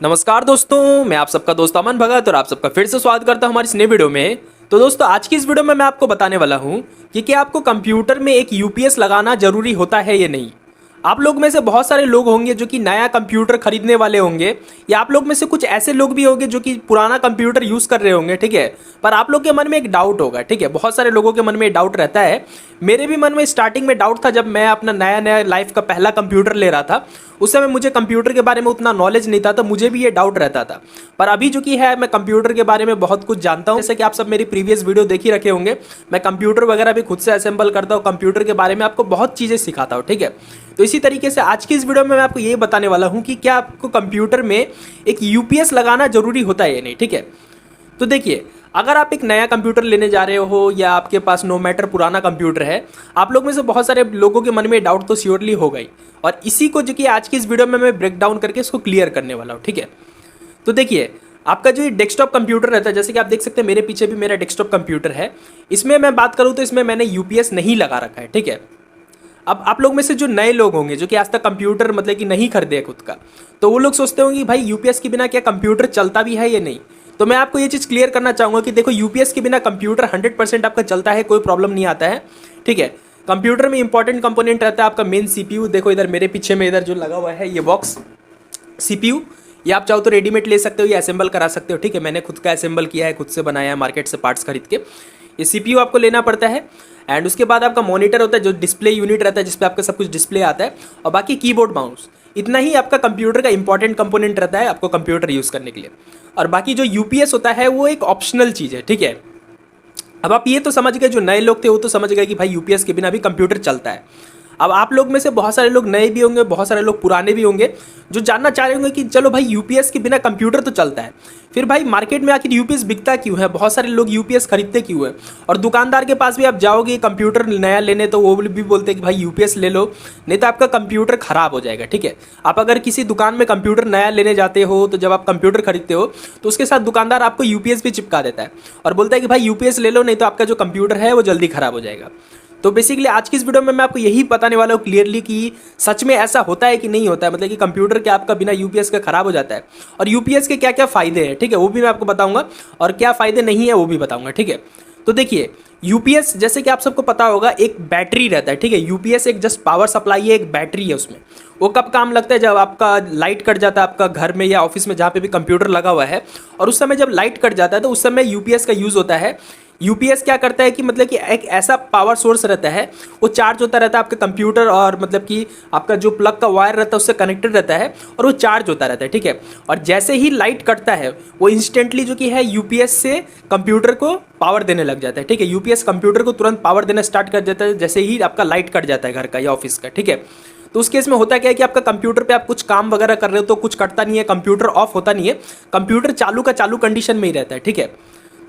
नमस्कार दोस्तों, मैं आप सबका दोस्त अमन भगत और आप सबका फिर से स्वागत करता हूं हमारी इस नई वीडियो में। तो दोस्तों, आज की इस वीडियो में मैं आपको बताने वाला हूं कि क्या आपको कंप्यूटर में एक यूपीएस लगाना जरूरी होता है या नहीं। आप लोग में से बहुत सारे लोग होंगे जो कि नया कंप्यूटर खरीदने वाले होंगे, या आप लोग में से कुछ ऐसे लोग भी होंगे जो कि पुराना कंप्यूटर यूज़ कर रहे होंगे, ठीक है। पर आप लोग के मन में एक डाउट होगा, ठीक है। बहुत सारे लोगों के मन में डाउट रहता है। मेरे भी मन में स्टार्टिंग में डाउट था जब मैं अपना नया नया लाइफ का पहला कंप्यूटर ले रहा था। उस समय मुझे कंप्यूटर के बारे में उतना नॉलेज नहीं था, तो मुझे भी ये डाउट रहता था। पर अभी जो कि है, मैं कंप्यूटर के बारे में बहुत कुछ जानता हूँ। जैसे कि आप सब मेरी प्रीवियस वीडियो देख ही रखे होंगे, मैं कंप्यूटर वगैरह भी खुद से असेंबल करता हूँ, कंप्यूटर के बारे में आपको बहुत चीज़ें सिखाता हूँ, ठीक है। तो इसी तरीके से आज की इस वीडियो में मैं आपको ये बताने वाला हूँ कि क्या आपको कंप्यूटर में एक यूपीएस लगाना जरूरी होता है या नहीं, ठीक है। तो देखिए, अगर आप एक नया कंप्यूटर लेने जा रहे हो या आपके पास नो मैटर पुराना कंप्यूटर है, आप लोग में से बहुत सारे लोगों के मन में डाउट तो श्योरली हो गई। और इसी को जो कि आज की इस वीडियो में मैं ब्रेक डाउन करके इसको क्लियर करने वाला हूँ, ठीक है। तो देखिए, आपका जो डेस्कटॉप कंप्यूटर रहता है, जैसे कि आप देख सकते हैं मेरे पीछे भी मेरा डेस्कटॉप कंप्यूटर है। इसमें मैं बात करूँ तो इसमें मैंने यूपीएस नहीं लगा रखा है, ठीक है। अब आप लोग में से जो नए लोग होंगे जो कि आज तक कंप्यूटर मतलब कि नहीं खरीदे खुद का, तो वो लोग सोचते होंगे भाई यूपीएस के बिना क्या कंप्यूटर चलता भी है या नहीं। तो मैं आपको ये चीज़ क्लियर करना चाहूँगा कि देखो, यूपीएस के बिना कंप्यूटर 100% आपका चलता है, कोई प्रॉब्लम नहीं आता है, ठीक है। कंप्यूटर में इंपॉर्टेंट कंपोनेंट रहता है आपका मेन सीपीयू। देखो इधर मेरे पीछे में इधर जो लगा हुआ है ये बॉक्स सीपीयू, ये आप चाहो तो रेडीमेड ले सकते हो या असेंबल करा सकते हो, ठीक है। मैंने खुद का असेंबल किया है, खुद से बनाया है मार्केट से पार्ट्स खरीद के। ये सीपीयू आपको लेना पड़ता है। एंड उसके बाद आपका मॉनिटर होता है जो डिस्प्ले यूनिट रहता है, जिसपे आपका सब कुछ डिस्प्ले आता है। और बाकी कीबोर्ड माउस, इतना ही आपका कंप्यूटर का इंपॉर्टेंट कंपोनेंट रहता है आपको कंप्यूटर यूज़ करने के लिए। और बाकी जो यूपीएस होता है वो एक ऑप्शनल चीज़ है, ठीक है। अब आप ये तो समझ गए, जो नए लोग थे वो तो समझ गए कि भाई यूपीएस के बिना भी कंप्यूटर चलता है। अब आप लोग में से बहुत सारे लोग नए भी होंगे, बहुत सारे लोग पुराने भी होंगे, जो जानना चाह रहे होंगे कि चलो भाई यूपीएस के बिना कंप्यूटर तो चलता है, फिर भाई मार्केट में आखिर यूपीएस बिकता क्यों है, बहुत सारे लोग यूपीएस खरीदते क्यों है। और दुकानदार के पास भी आप जाओगे कंप्यूटर नया लेने, तो वो भी बोलते हैं कि भाई यूपीएस ले लो, नहीं तो आपका कंप्यूटर खराब हो जाएगा, ठीक है। आप अगर किसी दुकान में कंप्यूटर नया लेने जाते हो, तो जब आप कंप्यूटर खरीदते हो तो उसके साथ दुकानदार आपको यूपीएस भी चिपका देता है और बोलता है कि भाई यूपीएस ले लो, नहीं तो आपका जो कंप्यूटर है वो जल्दी खराब हो जाएगा। तो बेसिकली आज की इस वीडियो में मैं आपको यही बताने वाला हूँ क्लियरली कि सच में ऐसा होता है कि नहीं होता है, मतलब कि कंप्यूटर क्या आपका बिना यूपीएस का खराब हो जाता है, और यूपीएस के क्या क्या फायदे हैं, ठीक है, वो भी मैं आपको बताऊंगा, और क्या फायदे नहीं है वो भी बताऊंगा, ठीक है। तो देखिए, यूपीएस जैसे कि आप सबको पता होगा एक बैटरी रहता है, ठीक है। यूपीएस एक जस्ट पावर सप्लाई है, एक बैटरी है उसमें। वो कब काम लगता है, जब आपका लाइट कट जाता है आपका घर में या ऑफिस में जहाँ पे भी कंप्यूटर लगा हुआ है, और उस समय जब लाइट कट जाता है तो उस समय यूपीएस का यूज़ होता है। यूपीएस क्या करता है कि मतलब कि एक ऐसा पावर सोर्स रहता है, वो चार्ज होता रहता है आपके कंप्यूटर, और मतलब कि आपका जो प्लग का वायर रहता है उससे कनेक्टेड रहता है, और वो चार्ज होता रहता है, ठीक है। और जैसे ही लाइट कटता है वो इंस्टेंटली जो कि है यूपीएस से कंप्यूटर को पावर देने लग जाता है, ठीक है। यूपीएस कंप्यूटर को तुरंत पावर देना स्टार्ट कर देता है जैसे ही आपका लाइट कट जाता है घर का या ऑफिस का, ठीक है। तो उस केस में होता क्या है कि आपका कंप्यूटर पे आप कुछ काम वगैरह कर रहे हो तो कुछ कटता नहीं है, कंप्यूटर ऑफ होता नहीं है, कंप्यूटर चालू का चालू कंडीशन में ही रहता है, ठीक है।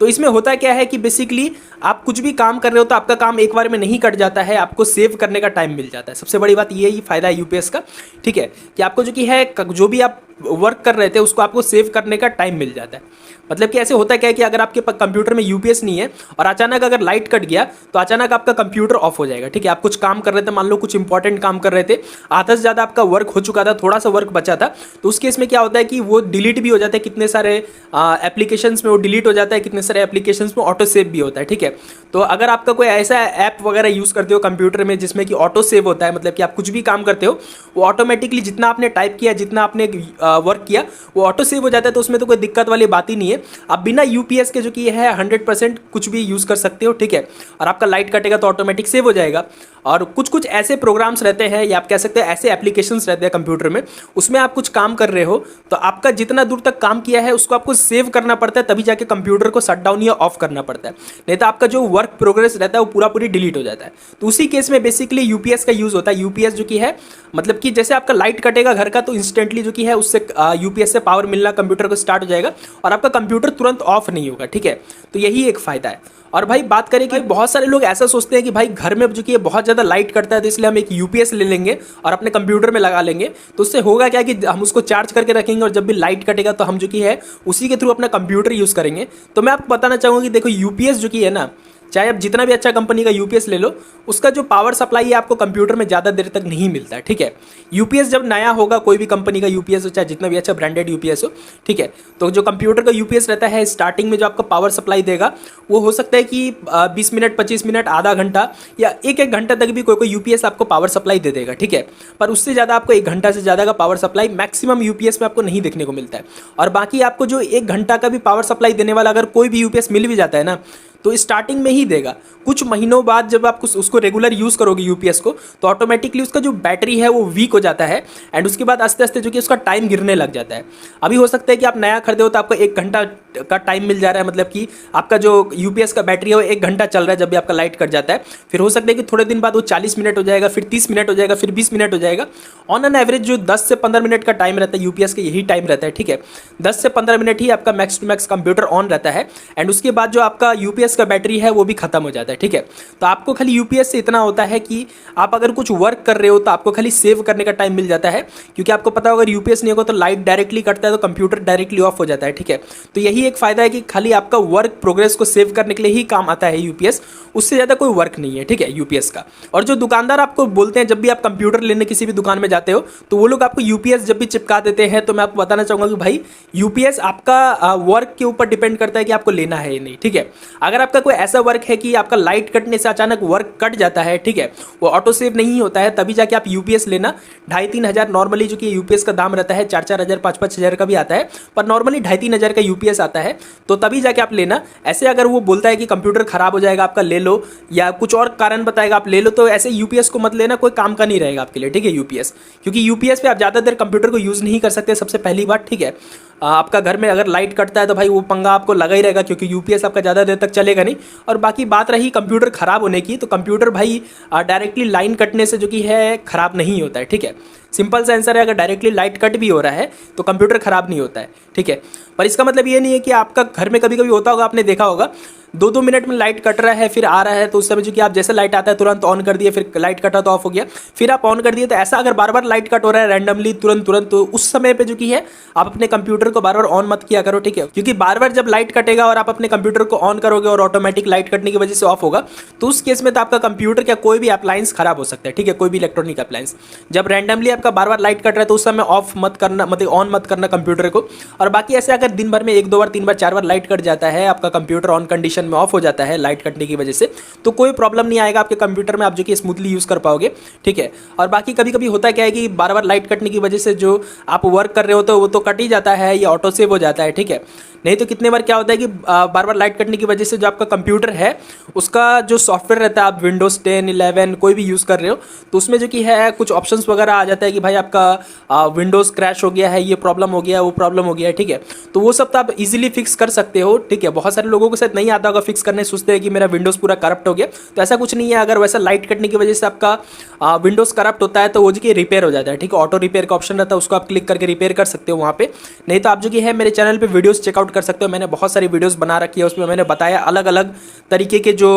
तो इसमें होता क्या है कि बेसिकली आप कुछ भी काम कर रहे हो तो आपका काम एक बार में नहीं कट जाता है, आपको सेव करने का टाइम मिल जाता है। सबसे बड़ी बात ये ही फायदा है यूपीएस का, ठीक है, कि आपको जो कि है जो भी आप वर्क कर रहे थे उसको आपको सेव करने का टाइम मिल जाता है। मतलब कि ऐसे होता क्या है कि अगर आपके कंप्यूटर में यूपीएस नहीं है और अचानक अगर लाइट कट गया तो अचानक आपका कंप्यूटर ऑफ हो जाएगा, ठीक है। आप कुछ काम कर रहे थे, मान लो कुछ इंपॉर्टेंट काम कर रहे थे, आधा से ज़्यादा आपका वर्क हो चुका था, थोड़ा सा वर्क बचा था, तो उस केस में क्या होता है कि वो डिलीट भी हो जाता है, कितने सारे एप्लीकेशंस में वो डिलीट हो जाता है, कितने सारे एप्लीकेशंस में ऑटो सेव भी होता है, ठीक है। तो अगर आपका कोई ऐसा ऐप वगैरह यूज़ करते हो कंप्यूटर में जिसमें कि ऑटो सेव होता है, मतलब कि आप कुछ भी काम करते हो वो ऑटोमेटिकली जितना आपने टाइप किया, जितना आपने वर्क किया वो ऑटो सेव हो जाता है, तो उसमें तो कोई दिक्कत वाली बात ही नहीं है। आप बिना यूपीएस के जो कि है 100% कुछ भी यूज़ कर सकते हो, ठीक है। और आपका लाइट कटेगा तो ऑटोमेटिक सेव हो जाएगा। और कुछ कुछ ऐसे प्रोग्राम्स रहते हैं या आप कह सकते हैं ऐसे एप्लीकेशंस रहते हैं कंप्यूटर में, उसमें आप कुछ काम कर रहे हो तो आपका जितना दूर तक काम किया है उसको आपको सेव करना पड़ता है, तभी जाके कंप्यूटर को शट डाउन या ऑफ करना पड़ता है, नहीं तो आपका जो वर्क प्रोग्रेस रहता है वो पूरा पूरी डिलीट हो जाता है। तो उसी केस में बेसिकली यूपीएस का यूज़ होता है। यूपीएस जो कि है मतलब कि जैसे आपका लाइट कटेगा घर का तो इंस्टेंटली जो कि है उससे यूपीएस से पावर मिलना कंप्यूटर को स्टार्ट हो जाएगा और आपका कंप्यूटर तुरंत ऑफ नहीं होगा, ठीक है। तो यही एक फ़ायदा है। और भाई बात करें कि बहुत सारे लोग ऐसा सोचते हैं कि भाई घर में जो कि ये बहुत ज़्यादा लाइट करता है तो इसलिए हम एक यूपीएस ले लेंगे और अपने कंप्यूटर में लगा लेंगे, तो उससे होगा क्या कि हम उसको चार्ज करके रखेंगे और जब भी लाइट कटेगा तो हम जो कि है उसी के थ्रू अपना कंप्यूटर यूज़ करेंगे। तो मैं आपको बताना चाहूँगा कि देखो यूपीएस जो कि है ना, चाहे आप जितना भी अच्छा कंपनी का यूपीएस ले लो, उसका जो पावर सप्लाई है आपको कंप्यूटर में ज़्यादा देर तक नहीं मिलता है, ठीक है। यूपीएस जब नया होगा, कोई भी कंपनी का यूपीएस हो, चाहे जितना भी अच्छा ब्रांडेड यूपीएस हो, ठीक है, तो जो कंप्यूटर का यूपीएस रहता है स्टार्टिंग में जो आपका पावर सप्लाई देगा वो हो सकता है कि 20 मिनट, 25 मिनट, आधा घंटा या एक घंटा तक भी कोई कोई यूपीएस आपको पावर सप्लाई दे देगा, ठीक है। पर उससे ज़्यादा आपको 1 घंटा से ज़्यादा का पावर सप्लाई मैक्सिमम यूपीएस में आपको नहीं देखने को मिलता है। और बाकी आपको जो 1 घंटा का भी पावर सप्लाई देने वाला अगर कोई भी यूपीएस मिल भी जाता है ना, तो स्टार्टिंग में ही देगा। कुछ महीनों बाद जब आप उसको रेगुलर यूज़ करोगे यूपीएस को, तो ऑटोमेटिकली उसका जो बैटरी है वो वीक हो जाता है एंड उसके बाद आस्ते आस्ते जो कि उसका टाइम गिरने लग जाता है। अभी हो सकता है कि आप नया खरीदे हो तो आपको 1 घंटा का टाइम मिल जा रहा है, मतलब कि आपका जो यूपीएस का बैटरी है वो 1 घंटा चल रहा है जब भी आपका लाइट कट जाता है। फिर हो सकता है कि थोड़े दिन बाद वो 40 मिनट हो जाएगा, फिर 30 मिनट हो जाएगा, फिर 20 मिनट हो जाएगा। ऑन एन एवरेज जो 10 से 15 मिनट का टाइम रहता है यूपीएस का, यही टाइम रहता है, ठीक है। 10 से 15 मिनट ही आपका max to max computer on रहता है एंड उसके बाद जो आपका यूपीएस का बैटरी है वो भी खत्म हो जाता है, ठीक है। तो आपको खाली यूपीएस से इतना होता है कि आप अगर कुछ वर्क कर रहे हो तो आपको खाली सेव करने का टाइम मिल जाता है, क्योंकि आपको पता होगा अगर यूपीएस नहीं होगा तो लाइट डायरेक्टली कटता है तो कंप्यूटर डायरेक्टली ऑफ हो जाता है, ठीक है। तो यही एक फायदा है कि खाली आपका वर्क प्रोग्रेस को सेव करने के लिए ही काम आता है यूपीएस, उससे ज़्यादा कोई वर्क नहीं है, ठीक है, यूपीएस का। और जो दुकानदार आपको बोलते हैं जब भी आप कंप्यूटर लेने किसी भी दुकान में जाते हो तो वो लोग आपको यूपीएस जब भी चिपका देते हैं, तो मैं आपको बताना चाहूँगा कि भाई यूपीएस आपका वर्क के ऊपर डिपेंड करता है कि आपको लेना है या नहीं, ठीक है। अगर आपका कोई ऐसा वर्क है कि आपका लाइट कटने से अचानक वर्क कट जाता है, ठीक है, वो ऑटो सेव नहीं होता है, तभी जाके आप यूपीएस लेना। 2,500-3 हज़ार नॉर्मली जो कि यूपीएस का दाम रहता है, 4-4 हज़ार 5-5 हज़ार का भी आता है, पर नॉर्मली 2,500-3 हज़ार का यूपीएस आता है, तो तभी जाके आप लेना। ऐसे अगर वो बोलता है कि कंप्यूटर खराब हो जाएगा आपका, ले लो, या कुछ और कारण बताएगा आप ले लो, तो ऐसे यूपीएस को मत लेना, कोई काम का नहीं रहेगा आपके लिए, ठीक है, यूपीएस। क्योंकि यूपीएस पे आप ज़्यादा देर कंप्यूटर को यूज़ नहीं कर सकते, सबसे पहली बात, ठीक है। आपका घर में अगर लाइट कटता है तो भाई वो पंगा आपको लगा ही रहेगा, क्योंकि यूपीएस आपका ज़्यादा देर तक चलेगा नहीं। और बाकी बात रही कंप्यूटर ख़राब होने की, तो कंप्यूटर भाई डायरेक्टली लाइन कटने से जो कि है ख़राब नहीं होता है, ठीक है। सिंपल सा आंसर है, अगर डायरेक्टली लाइट कट भी हो रहा है तो कंप्यूटर ख़राब नहीं होता है, ठीक है। पर इसका मतलब ये नहीं है कि आपका घर में कभी कभी होता होगा, आपने देखा होगा 2-2 मिनट में लाइट कट रहा है फिर आ रहा है, तो उस समय जो कि आप जैसे लाइट आता है तुरंत ऑन कर दिए, फिर लाइट कटा तो ऑफ हो गया, फिर आप ऑन कर दिए। तो ऐसा अगर बार बार लाइट कट हो रहा है रैंडमली तुरंत, तो उस समय पे जो कि है आप अपने कंप्यूटर को बार बार ऑन मत किया करो, ठीक है। क्योंकि बार बार जब लाइट कटेगा और आप अपने कंप्यूटर को ऑन करोगे और ऑटोमेटिक लाइट कटने की वजह से ऑफ होगा, तो उस केस में तो आपका कंप्यूटर क्या कोई भी अप्लायंस खराब हो सकता है, ठीक है, कोई भी इलेक्ट्रॉनिक अप्लायंस। जब रैंडमली आपका बार बार लाइट कट रहा है तो उस समय ऑफ मत करना, मतलब ऑन मत करना कंप्यूटर को। और बाकी ऐसे अगर दिन भर में 1-2 बार 3 बार 4 बार लाइट कट जाता है, आपका कंप्यूटर ऑन कंडीशन में ऑफ हो जाता है लाइट कटने की वजह से, तो कोई प्रॉब्लम नहीं आएगा आपके कंप्यूटर में, आप जो कि स्मूथली यूज़ कर पाओगे, ठीक है। और बाकी कभी कभी होता क्या है कि बार बार लाइट कटने की वजह से जो आप वर्क कर रहे हो तो वो तो कट ही जाता है या ऑटो सेव हो जाता है, ठीक है। नहीं तो कितने बार क्या होता है कि बार बार लाइट कटने की वजह से जो आपका कंप्यूटर है उसका जो सॉफ्टवेयर रहता है, आप विंडोज़ 10, 11 कोई भी यूज़ कर रहे हो, तो उसमें जो कि है कुछ ऑप्शंस वगैरह आ जाता है कि भाई आपका विंडोज़ क्रैश हो गया है, ये प्रॉब्लम हो गया, वो प्रॉब्लम हो गया है, ठीक है। तो वो सब तो आप इजीली फिक्स कर सकते हो, ठीक है। बहुत सारे लोगों को शायद नहीं आता होगा फिक्स करने, सोचते हैं कि मेरा विंडोज़ पूरा करप्ट हो गया, तो ऐसा कुछ नहीं है। अगर वैसा लाइट कटने की वजह से आपका विंडोज़ करप्ट होता है तो वो जो कि रिपेयर हो जाता है, ठीक है। ऑटो रिपेयर का ऑप्शन रहता है, उसको आप क्लिक करके रिपेयर कर सकते हो वहाँ पे। नहीं तो आप जो कि है मेरे चैनल पर वीडियोज़ चेकआउट कर सकते हो, मैंने बहुत सारी वीडियोस बना रखी है, उसमें मैंने बताया अलग अलग तरीके के जो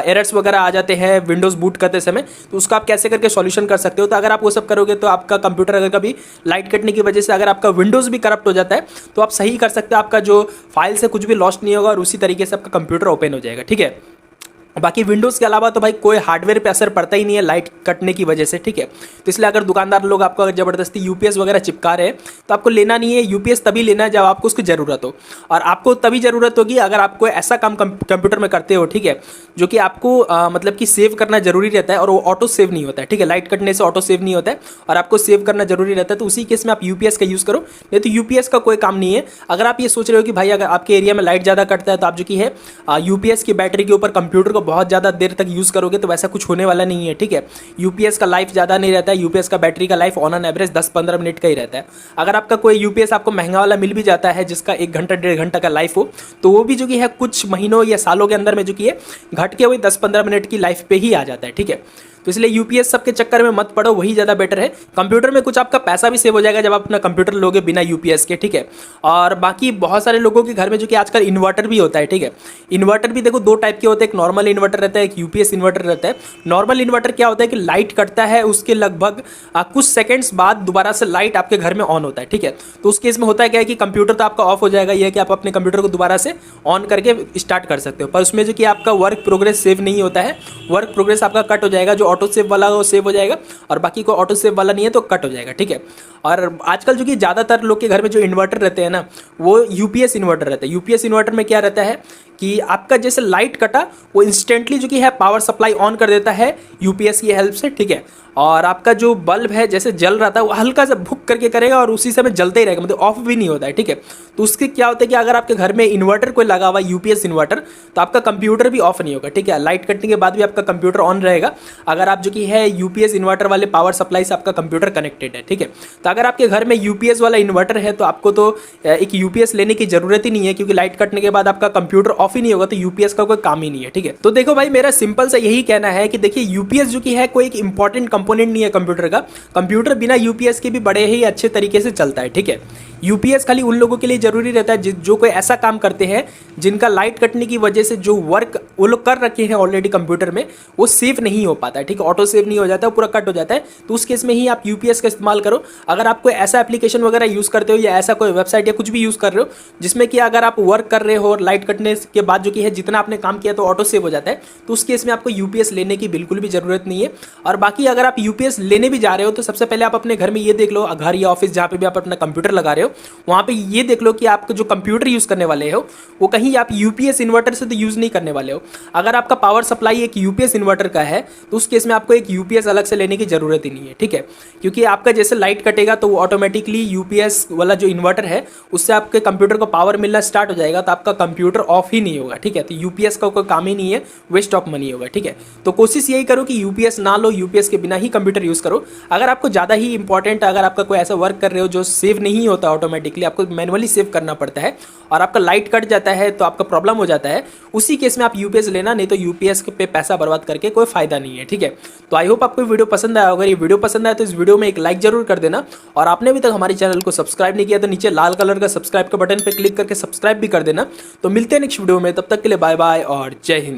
एरर्स वगैरह आ जाते हैं विंडोज़ बूट करते समय, तो उसका आप कैसे करके सॉल्यूशन कर सकते हो। तो अगर आप वो सब करोगे तो आपका कंप्यूटर अगर कभी लाइट कटने की वजह से अगर आपका विंडोज़ भी करप्ट हो जाता है तो आप सही कर सकते हो, आपका जो फाइल से कुछ भी लॉस्ट नहीं होगा और उसी तरीके से आपका कंप्यूटर ओपन हो जाएगा, ठीक है। बाकी विंडोज़ के अलावा तो भाई कोई हार्डवेयर पे असर पड़ता ही नहीं है लाइट कटने की वजह से, ठीक है। तो इसलिए अगर दुकानदार लोग आपको अगर ज़बरदस्ती यूपीएस वगैरह चिपका रहे हैं तो आपको लेना नहीं है। यूपीएस तभी लेना है जब आपको उसकी ज़रूरत हो, और आपको तभी ज़रूरत होगी अगर आप कोई ऐसा काम कंप्यूटर में करते हो, ठीक है, जो कि आपको मतलब कि सेव करना जरूरी रहता है और वो ऑटो सेव नहीं होता है, ठीक है। लाइट कटने से ऑटो सेव नहीं होता है और आपको सेव करना जरूरी रहता है, तो उसी केस में आप यूपीएस का यूज़ करो। नहीं तो यूपीएस का कोई काम नहीं है। अगर आप ये सोच रहे हो कि भाई अगर आपके एरिया में लाइट ज़्यादा कटता है तो आप जो कि है यूपीएस की बैटरी के ऊपर कंप्यूटर को बहुत ज़्यादा देर तक यूज़ करोगे, तो वैसा कुछ होने वाला नहीं है, ठीक है। यूपीएस का लाइफ ज़्यादा नहीं रहता है, यूपीएस का बैटरी का life on an average 10-15 minute का ही रहता है। अगर आपका कोई यूपीएस आपको महंगा वाला मिल भी जाता है जिसका 1 घंटा 1.5 घंटा का लाइफ हो, तो वो भी जो कि है कुछ महीनों या सालों के अंदर में जो कि है घट के वही 10-15 मिनट की लाइफ पे ही आ जाता है, ठीक है। तो तो इसलिए यूपीएस सबके चक्कर में मत पड़ो, वही ज़्यादा बेटर है। कंप्यूटर में कुछ आपका पैसा भी सेव हो जाएगा जब आप अपना कंप्यूटर लोगे बिना यूपीएस के, ठीक है। और बाकी बहुत सारे लोगों के घर में जो कि आजकल इन्वर्टर भी होता है, ठीक है। इन्वर्टर भी देखो दो टाइप के होते हैं, एक नॉर्मल इन्वर्टर रहता है, एक यूपीएस इन्वर्टर रहता है। नॉर्मल इन्वर्टर क्या होता है कि लाइट कटता है, उसके लगभग कुछ सेकंड्स बाद दोबारा से लाइट आपके घर में ऑन होता है, ठीक है। तो उस केस में होता है क्या है कि कंप्यूटर तो आपका ऑफ हो जाएगा, यह है कि आप अपने कंप्यूटर को दोबारा से ऑन करके स्टार्ट कर सकते हो, पर उसमें जो कि आपका वर्क प्रोग्रेस सेव नहीं होता है, वर्क प्रोग्रेस आपका कट हो जाएगा। जो ऑटो सेव वाला वो सेव हो जाएगा और बाकी को ऑटो सेव वाला नहीं है तो कट हो जाएगा, ठीक है। और आजकल जो कि ज़्यादातर लोग के घर में जो इन्वर्टर रहते हैं ना, वो यूपीएस इन्वर्टर रहता है। यूपीएस इन्वर्टर में क्या रहता है कि आपका जैसे लाइट कटा वो इंस्टेंटली जो कि है पावर सप्लाई ऑन कर देता है यूपीएस की हेल्प से, ठीक है। और आपका जो बल्ब है जैसे जल रहा था वो हल्का सा भुक करके करेगा और उसी समय जलते ही रहेगा, मतलब ऑफ भी नहीं होता है, ठीक है। तो उसके क्या होता है कि अगर आपके घर में इन्वर्टर कोई लगा हुआ यूपीएस इन्वर्टर, तो आपका कंप्यूटर भी ऑफ नहीं होगा, ठीक है। लाइट कटने के बाद भी आपका कंप्यूटर ऑन रहेगा अगर आप जो कि है यूपीएस इन्वर्टर वाले पावर सप्लाई से आपका कंप्यूटर कनेक्टेड है, ठीक है। तो अगर आपके घर में यूपीएस वाला इन्वर्टर है तो आपको तो एक यूपीएस लेने की जरूरत ही नहीं है, क्योंकि लाइट कटने के बाद आपका कंप्यूटर ऑफ ही नहीं होगा, तो यूपीएस का कोई काम ही नहीं है, ठीक है। तो देखो भाई, मेरा सिंपल सा यही कहना है कि देखिए यूपीएस जो कि है कोई एक इंपॉर्टेंट कंपोनेंट नहीं है कंप्यूटर का। कंप्यूटर बिना यूपीएस के भी बड़े ही अच्छे तरीके से चलता है, ठीक है। यूपीएस खाली उन लोगों के लिए जरूरी रहता है जो कोई ऐसा काम करते हैं जिनका लाइट कटने की वजह से जो वर्क वो लोग कर रखे हैं ऑलरेडी कंप्यूटर में वो सेव नहीं हो पाता है, ठीक है। ऑटो सेव नहीं हो जाता है, पूरा कट हो जाता है, तो उस केस में ही आप यूपीएस का इस्तेमाल करो। अगर आप कोई ऐसा एप्लीकेशन वगैरह यूज करते हो या ऐसा कोई वेबसाइट या कुछ भी यूज कर रहे हो जिसमें कि अगर आप वर्क कर रहे हो और लाइट कटने के बाद जो कि है जितना आपने काम किया तो ऑटो सेव हो जाता है, तो उस केस में आपको यूपीएस लेने की बिल्कुल भी जरूरत नहीं है। और बाकी अगर आप यूपीएस लेने भी जा रहे हो तो सबसे पहले आप अपने घर में ये देख लो, घर या ऑफिस जहाँ पे भी आप अपना कंप्यूटर लगा रहे हो वहाँ पे ये देख लो कि आपको जो कंप्यूटर यूज करने वाले हो वो कहीं आप यूपीएस इन्वर्टर से तो यूज नहीं करने वाले हो। अगर आपका पावर सप्लाई एक यूपीएस इन्वर्टर का है तो उस केस में आपको एक यूपीएस अलग से लेने की जरूरत ही नहीं है, ठीक है। क्योंकि आपका जैसे लाइट कटेगा तो वो ऑटोमेटिकली यूपीएस वाला जो इन्वर्टर है उससे आपके कंप्यूटर को पावर मिलना स्टार्ट हो जाएगा, तो आपका कंप्यूटर ऑफ ही नहीं होगा, ठीक है। तो यूपीएस का कोई काम ही नहीं है, वेस्ट ऑफ मनी होगा, ठीक है। तो कोशिश यही करो कि यूपीएस ना लो, यूपीएस के बिना ही कंप्यूटर यूज करो। अगर आपको ज़्यादा ही इंपॉर्टेंट, अगर आपका कोई ऐसा वर्क कर रहे हो जो सेव नहीं होता ऑटोमेटिकली, आपको मैनुअली सेव करना पड़ता है और आपका लाइट कट जाता है तो आपका प्रॉब्लम हो जाता है, उसी केस में आप यूपीएस लेना, नहीं तो यूपीएस पे पैसा बर्बाद करके कोई फायदा नहीं है, ठीक है। तो आई होप आपको वीडियो पसंद आया। अगर ये वीडियो पसंद आया तो इस वीडियो में एक लाइक जरूर कर देना, और आपने अभी तक हमारे चैनल को सब्सक्राइब नहीं किया तो नीचे लाल कलर का सब्सक्राइब का बटन पर क्लिक करके सब्सक्राइब भी कर देना। तो मिलते हैं नेक्स्ट वीडियो में, तब तक के लिए बाय बाय और जय हिंद।